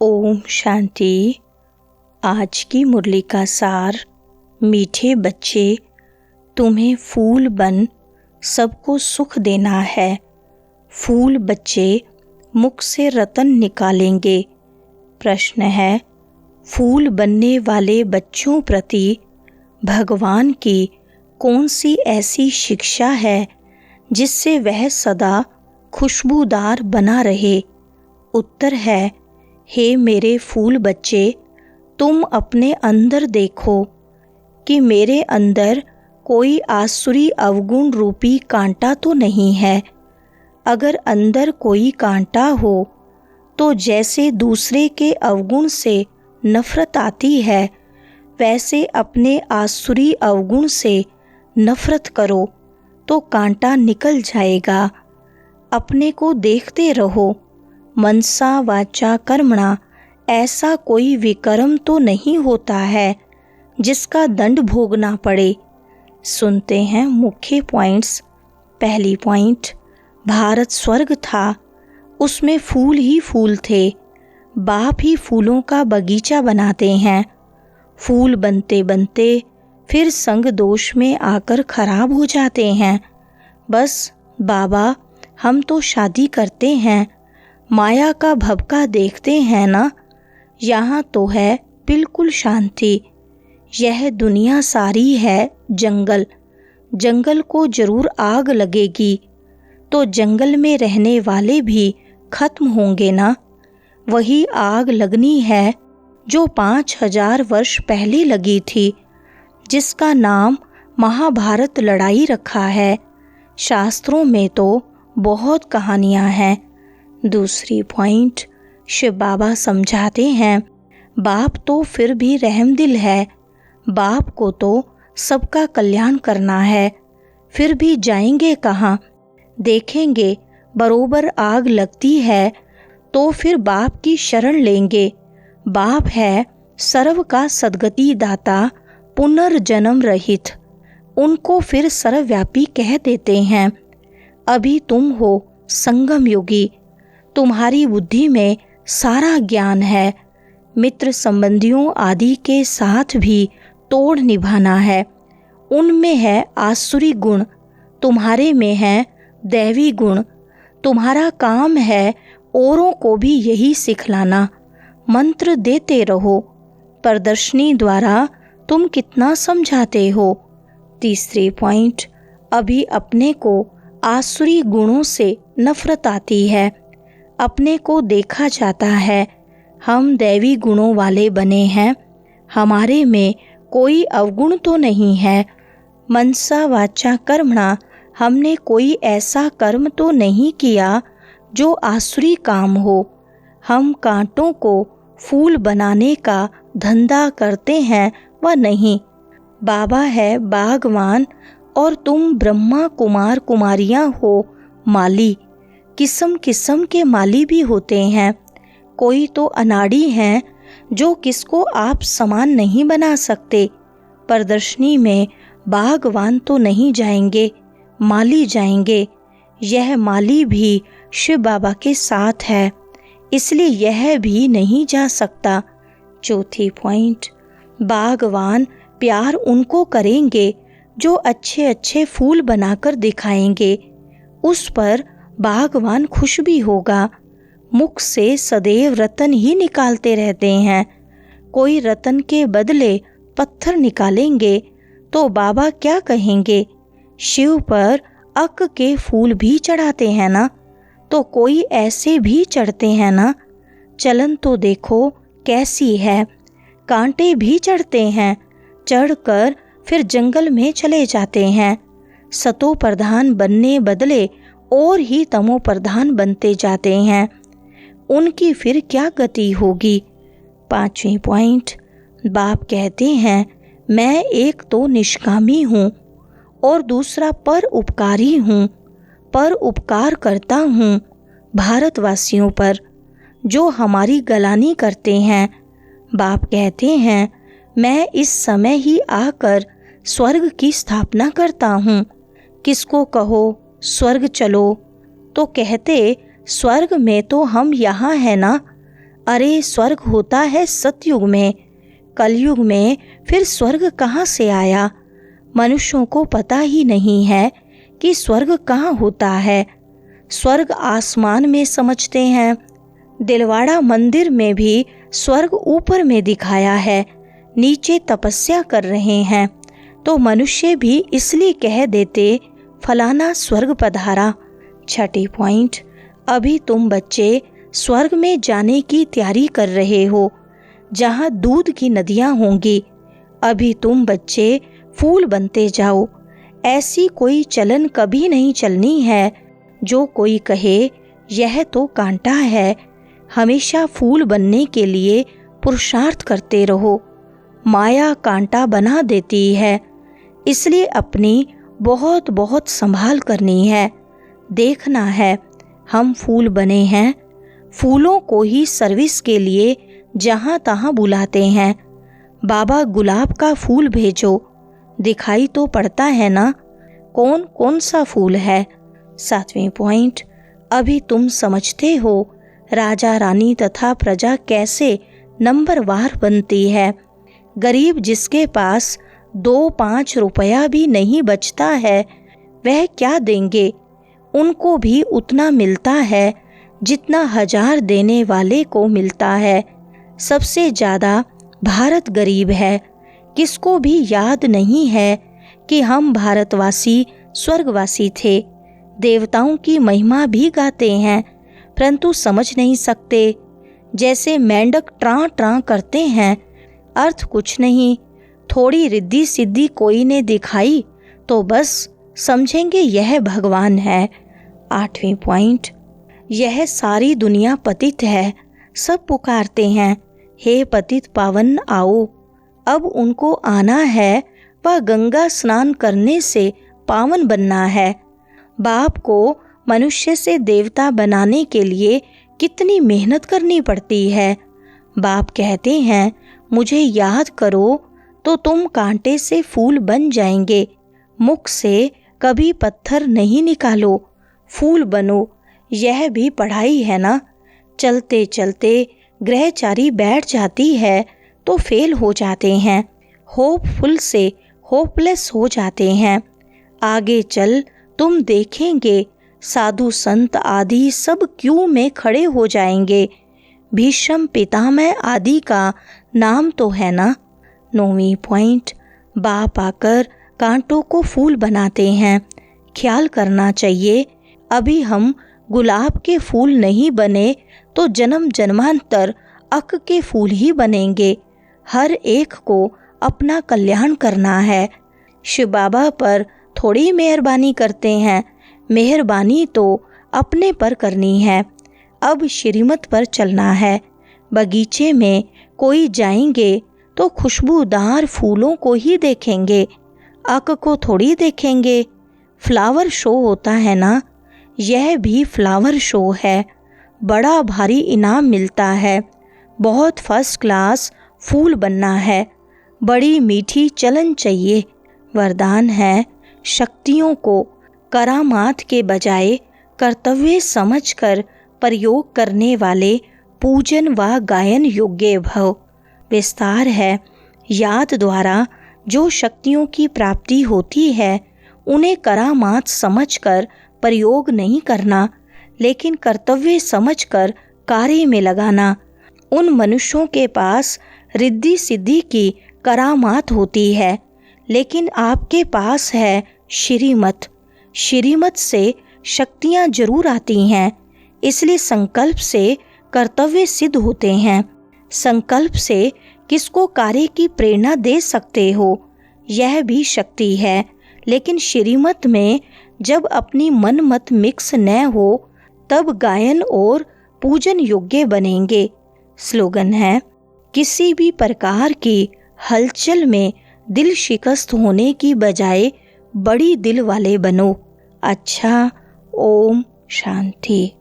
ओम शांति। आज की मुरली का सार। मीठे बच्चे, तुम्हें फूल बन सबको सुख देना है। फूल बच्चे मुख से रतन निकालेंगे। प्रश्न है, फूल बनने वाले बच्चों प्रति भगवान की कौन सी ऐसी शिक्षा है जिससे वह सदा खुशबूदार बना रहे? उत्तर है, हे मेरे फूल बच्चे, तुम अपने अंदर देखो कि मेरे अंदर कोई आसुरी अवगुण रूपी कांटा तो नहीं है। अगर अंदर कोई कांटा हो तो जैसे दूसरे के अवगुण से नफरत आती है, वैसे अपने आसुरी अवगुण से नफरत करो तो कांटा निकल जाएगा। अपने को देखते रहो। मनसा वाचा कर्मणा ऐसा कोई विकर्म तो नहीं होता है जिसका दंड भोगना पड़े। सुनते हैं मुख्य पॉइंट्स। पहली पॉइंट, भारत स्वर्ग था, उसमें फूल ही फूल थे। बाप ही फूलों का बगीचा बनाते हैं। फूल बनते बनते फिर संग दोष में आकर खराब हो जाते हैं। बस बाबा, हम तो शादी करते हैं, माया का भभका देखते हैं ना। यहाँ तो है बिल्कुल शांति। यह दुनिया सारी है जंगल। जंगल को जरूर आग लगेगी तो जंगल में रहने वाले भी खत्म होंगे ना। वही आग लगनी है जो 5000 वर्ष पहले लगी थी, जिसका नाम महाभारत लड़ाई रखा है। शास्त्रों में तो बहुत कहानियाँ हैं। दूसरी पॉइंट, शिव बाबा समझाते हैं, बाप तो फिर भी रहमदिल है। बाप को तो सबका कल्याण करना है, फिर भी जाएंगे कहाँ? देखेंगे बरोबर आग लगती है तो फिर बाप की शरण लेंगे। बाप है सर्व का सद्गति दाता, पुनर्जन्म रहित। उनको फिर सर्वव्यापी कह देते हैं। अभी तुम हो संगम योगी, तुम्हारी बुद्धि में सारा ज्ञान है। मित्र संबंधियों आदि के साथ भी तोड़ निभाना है। उनमें है आसुरी गुण, तुम्हारे में है दैवी गुण। तुम्हारा काम है औरों को भी यही सिखलाना। मंत्र देते रहो। प्रदर्शनी द्वारा तुम कितना समझाते हो। तीसरी पॉइंट, अभी अपने को आसुरी गुणों से नफरत आती है। अपने को देखा जाता है हम दैवी गुणों वाले बने हैं, हमारे में कोई अवगुण तो नहीं है। मनसा वाचा कर्मणा, हमने कोई ऐसा कर्म तो नहीं किया जो आसुरी काम हो। हम कांटों को फूल बनाने का धंधा करते हैं व नहीं। बाबा है बागवान और तुम ब्रह्मा कुमार कुमारियाँ हो माली। किस्म किस्म के माली भी होते हैं। कोई तो अनाड़ी हैं जो किसको आप समान नहीं बना सकते। प्रदर्शनी में बागवान तो नहीं जाएंगे, माली जाएंगे। यह माली भी शिव बाबा के साथ है, इसलिए यह भी नहीं जा सकता। चौथी पॉइंट, बागवान प्यार उनको करेंगे जो अच्छे अच्छे फूल बनाकर दिखाएंगे। उस पर बागवान खुश भी होगा। मुख से सदैव रतन ही निकालते रहते हैं। कोई रतन के बदले पत्थर निकालेंगे तो बाबा क्या कहेंगे? शिव पर अक के फूल भी चढ़ाते हैं ना, तो कोई ऐसे भी चढ़ते हैं ना। चलन तो देखो कैसी है। कांटे भी चढ़ते हैं, चढ़कर फिर जंगल में चले जाते हैं। सतो प्रधान बनने बदले और ही तमो प्रधान बनते जाते हैं। उनकी फिर क्या गति होगी? पांचवी पॉइंट, बाप कहते हैं, मैं एक तो निष्कामी हूँ और दूसरा पर उपकारी हूँ। पर उपकार करता हूँ भारतवासियों पर जो हमारी गलानी करते हैं। बाप कहते हैं, मैं इस समय ही आकर स्वर्ग की स्थापना करता हूँ। किसको कहो स्वर्ग चलो तो कहते, स्वर्ग में तो हम यहाँ हैं ना। अरे स्वर्ग होता है सतयुग में, कलयुग में फिर स्वर्ग कहाँ से आया? मनुष्यों को पता ही नहीं है कि स्वर्ग कहाँ होता है। स्वर्ग आसमान में समझते हैं। दिलवाड़ा मंदिर में भी स्वर्ग ऊपर में दिखाया है, नीचे तपस्या कर रहे हैं, तो मनुष्य भी इसलिए कह देते फलाना स्वर्ग पधारा। छठी पॉइंट, अभी तुम बच्चे स्वर्ग में जाने की तैयारी कर रहे हो, जहाँ दूध की नदियाँ होंगी। अभी तुम बच्चे फूल बनते जाओ। ऐसी कोई चलन कभी नहीं चलनी है जो कोई कहे यह तो कांटा है। हमेशा फूल बनने के लिए पुरुषार्थ करते रहो। माया कांटा बना देती है, इसलिए अपनी बहुत बहुत संभाल करनी है। देखना है हम फूल बने हैं। फूलों को ही सर्विस के लिए जहाँ तहाँ बुलाते हैं। बाबा गुलाब का फूल भेजो, दिखाई तो पड़ता है ना कौन कौन सा फूल है। 7वें पॉइंट, अभी तुम समझते हो राजा रानी तथा प्रजा कैसे नंबरवार बनती है। गरीब जिसके पास 2-5 रुपया भी नहीं बचता है, वह क्या देंगे? उनको भी उतना मिलता है जितना 1000 देने वाले को मिलता है। सबसे ज़्यादा भारत गरीब है। किसको भी याद नहीं है कि हम भारतवासी स्वर्गवासी थे। देवताओं की महिमा भी गाते हैं, परंतु समझ नहीं सकते। जैसे मेंढक ट्रां ट्रां करते हैं, अर्थ कुछ नहीं। थोड़ी रिद्धि सिद्धि कोई ने दिखाई तो बस समझेंगे यह भगवान है। 8वें पॉइंट, यह सारी दुनिया पतित है। सब पुकारते हैं हे पतित पावन आओ। अब उनको आना है व गंगा स्नान करने से पावन बनना है। बाप को मनुष्य से देवता बनाने के लिए कितनी मेहनत करनी पड़ती है। बाप कहते हैं मुझे याद करो तो तुम कांटे से फूल बन जाएंगे। मुख से कभी पत्थर नहीं निकालो, फूल बनो। यह भी पढ़ाई है ना। चलते चलते ग्रहचारी बैठ जाती है तो फेल हो जाते हैं। होपफुल से होपलेस हो जाते हैं। आगे चल तुम देखेंगे साधु संत आदि सब क्यू में खड़े हो जाएंगे। भीष्म पितामह आदि का नाम तो है ना। 9वीं पॉइंट, बाप आकर कांटों को फूल बनाते हैं। ख्याल करना चाहिए, अभी हम गुलाब के फूल नहीं बने तो जन्म जन्मांतर अक के फूल ही बनेंगे। हर एक को अपना कल्याण करना है। शिव बाबा पर थोड़ी मेहरबानी करते हैं, मेहरबानी तो अपने पर करनी है। अब श्रीमत पर चलना है। बगीचे में कोई जाएंगे तो खुशबूदार फूलों को ही देखेंगे, अक को थोड़ी देखेंगे। फ्लावर शो होता है ना, यह भी फ्लावर शो है। बड़ा भारी इनाम मिलता है। बहुत फर्स्ट क्लास फूल बनना है। बड़ी मीठी चलन चाहिए। वरदान है शक्तियों को करामात के बजाय कर्तव्य समझकर प्रयोग करने वाले पूजन व गायन योग्य भव। विस्तार है, याद द्वारा जो शक्तियों की प्राप्ति होती है उन्हें करामात समझकर प्रयोग नहीं करना, लेकिन कर्तव्य समझकर कार्य में लगाना। उन मनुष्यों के पास रिद्धि सिद्धि की करामात होती है, लेकिन आपके पास है श्रीमत। श्रीमत से शक्तियाँ जरूर आती हैं, इसलिए संकल्प से कर्तव्य सिद्ध होते हैं। संकल्प से किसको कार्य की प्रेरणा दे सकते हो, यह भी शक्ति है। लेकिन श्रीमत में जब अपनी मन मत मिक्स न हो तब गायन और पूजन योग्य बनेंगे। स्लोगन है, किसी भी प्रकार की हलचल में दिल शिकस्त होने की बजाय बड़ी दिल वाले बनो। अच्छा, ओम शांति।